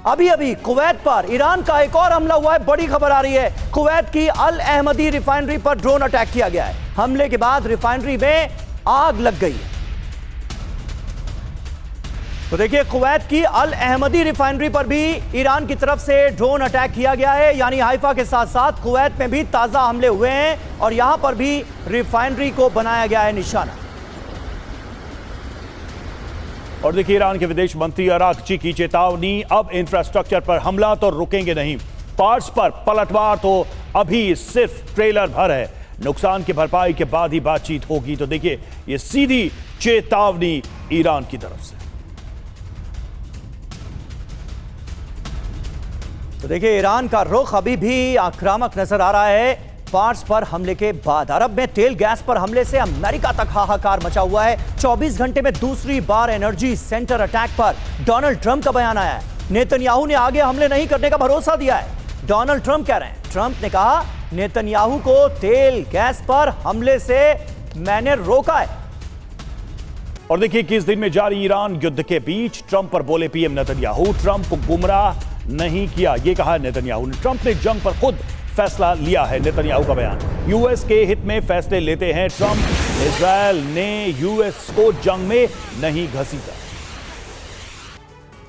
अभी अभी कुवैत पर ईरान का एक और हमला हुआ है। बड़ी खबर आ रही है, कुवैत की अल अहमदी रिफाइनरी पर ड्रोन अटैक किया गया है। हमले के बाद रिफाइनरी में आग लग गई है। तो देखिए, कुवैत की अल अहमदी रिफाइनरी पर भी ईरान की तरफ से ड्रोन अटैक किया गया है। यानी हाइफा के साथ साथ कुवैत में भी ताजा हमले हुए हैं और यहां पर भी रिफाइनरी को बनाया गया है निशाना। और देखिए, ईरान के विदेश मंत्री अरागची की चेतावनी, अब इंफ्रास्ट्रक्चर पर हमला तो रुकेंगे नहीं, पार्ट्स पर पलटवार तो अभी सिर्फ ट्रेलर भर है, नुकसान की भरपाई के बाद ही बातचीत होगी। तो देखिए, ये सीधी चेतावनी ईरान की तरफ से। तो देखिए, ईरान का रुख अभी भी आक्रामक नजर आ रहा है पार्ट्स पर हमले के बाद। अरब में तेल गैस पर हमले से अमेरिका तक हाहाकार मचा हुआ है। 24 घंटे में दूसरी बार एनर्जी सेंटर अटैक पर डोनाल्ड ट्रंप का बयान आया है। नेतन्याहू ने आगे हमले नहीं करने का भरोसा दिया है। डोनाल्ड ट्रंप कह रहे हैं, ट्रंप ने कहा नेतन्याहू को तेल गैस पर हमले से मैंने रोका है। और देखिए, 21 दिन में जारी ईरान युद्ध के बीच ट्रंप पर बोले पीएम नेतन्याहू, ट्रंप को गुमराह नहीं किया, ये कहा नेतन्याहू ने। ट्रंप ने जंग पर खुद फैसला लिया है, नेतन्याहू का बयान। यूएस के हित में फैसले लेते हैं ट्रंप, इजरायल ने यूएस को जंग में नहीं घसीटा।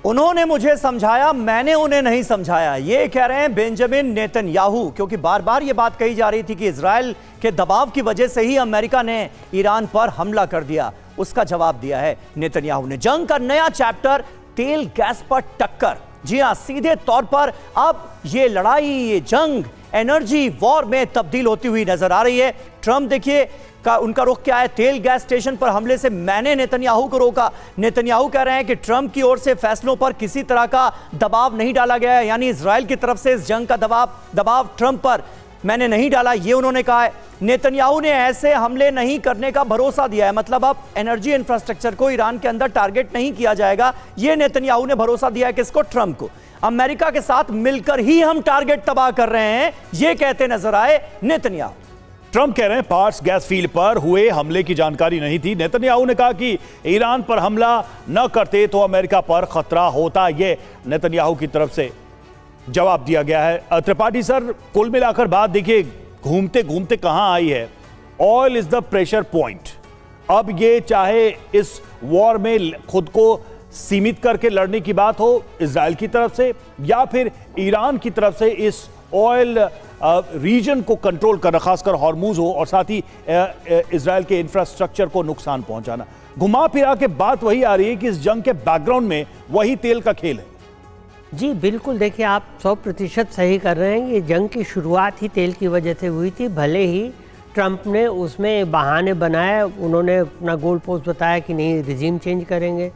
उन्होंने मुझे समझाया, मैंने उन्हें नहीं समझाया, ये कह रहे हैं बेंजामिन नेतन्याहू। क्योंकि बार बार ये बात कही जा रही थी कि इजरायल के दबाव की वजह से ही अमेरिका ने ईरान पर हमला कर दिया। उसका जवाब दिया है नेतन्याहू ने। जंग का नया चैप्टर, तेल गैस पर टक्कर। जी हां, सीधे तौर पर अब ये लड़ाई, ये जंग एनर्जी वॉर में तब्दील होती हुई नजर आ रही है। ट्रंप देखिए उनका रुख क्या है, तेल गैस स्टेशन पर हमले से मैंने नेतन्याहू को रोका। नेतन्याहू कह रहे हैं कि ट्रंप की ओर से फैसलों पर किसी तरह का दबाव नहीं डाला गया है। यानी इजराइल की तरफ से इस जंग का दबाव ट्रंप पर मैंने नहीं डाला, ये उन्होंने कहा है। नेतन्याहू ने ऐसे हमले नहीं करने का भरोसा दिया है। मतलब अब एनर्जी इंफ्रास्ट्रक्चर को ईरान के अंदर टारगेट नहीं किया जाएगा, ये नेतन्याहू ने भरोसा दिया है। किसको? ट्रंप को। अमेरिका के साथ मिलकर ही हम टारगेट तबाह कर रहे हैं, ये कहते नजर आए नेतन्याहू। ट्रंप कह रहे हैं पार्ट्स गैस फील्ड पर हुए हमले की जानकारी नहीं थी। नेतन्याहू ने कहा कि ईरान पर हमला न करते तो अमेरिका पर खतरा होता, ये नेतन्याहू की तरफ से जवाब दिया गया है। त्रिपाठी सर, कुल मिलाकर बात देखिए घूमते घूमते कहां आई है। Oil is the pressure point. अब ये चाहे इस वॉर में खुद को सीमित करके लड़ने की बात हो इजराइल की तरफ से, या फिर ईरान की तरफ से इस ऑयल रीजन को कंट्रोल करना, खासकर हॉर्मुज हो, और साथ ही इजराइल के इंफ्रास्ट्रक्चर को नुकसान पहुंचाना, घुमा फिरा के बात वही आ रही है कि इस जंग के बैकग्राउंड में वही तेल का खेल है। जी बिल्कुल, देखिए आप 100% सही कर रहे हैं। ये जंग की शुरुआत ही तेल की वजह से हुई थी। भले ही ट्रंप ने उसमें बहाने बनाए, उन्होंने अपना गोल पोस्ट बताया कि नहीं रिजीम चेंज करेंगे,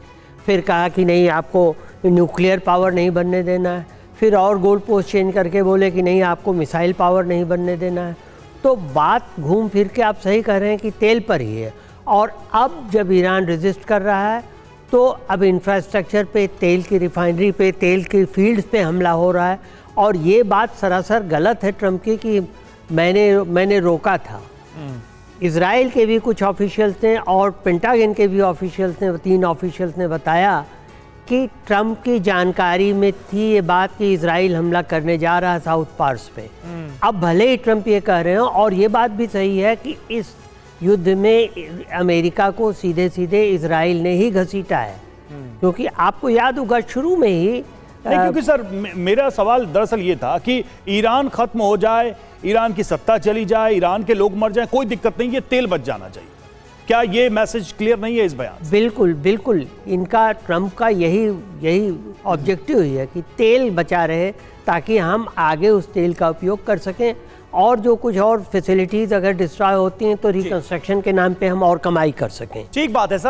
फिर कहा कि नहीं आपको न्यूक्लियर पावर नहीं बनने देना है, फिर और गोल पोस्ट चेंज करके बोले कि नहीं आपको मिसाइल पावर नहीं बनने देना है। तो बात घूम फिर के आप सही कह रहे हैं कि तेल पर ही है। और अब जब ईरान रेजिस्ट कर रहा है तो अब इंफ्रास्ट्रक्चर पे, तेल की रिफाइनरी पे, तेल की फील्ड्स पे हमला हो रहा है। और ये बात सरासर गलत है ट्रंप की कि मैंने रोका था। इजराइल के भी कुछ ऑफिशियल्स ने और पेंटागन के भी ऑफिशियल्स ने, 3 ऑफिशियल्स ने बताया कि ट्रंप की जानकारी में थी ये बात कि इजराइल हमला करने जा रहा है साउथ पार्ट्स पे। अब भले ही ट्रंप ये कह रहे हैं, और ये बात भी सही है कि इस युद्ध में अमेरिका को सीधे सीधे इजराइल ने ही घसीटा है। क्योंकि आपको याद होगा शुरू में ही नहीं, क्योंकि सर मेरा सवाल दरअसल ये था कि ईरान खत्म हो जाए, ईरान की सत्ता चली जाए, ईरान के लोग मर जाएं, कोई दिक्कत नहीं, ये तेल बच जाना चाहिए। क्या ये मैसेज क्लियर नहीं है इस बयान से? बिल्कुल बिल्कुल, इनका ट्रंप का यही ऑब्जेक्टिव ही है कि तेल बचा रहे ताकि हम आगे उस तेल का उपयोग कर सकें, और जो कुछ और फैसिलिटीज अगर डिस्ट्रॉय होती हैं तो रिकंस्ट्रक्शन के नाम पे हम और कमाई कर सकें। ठीक बात है सर।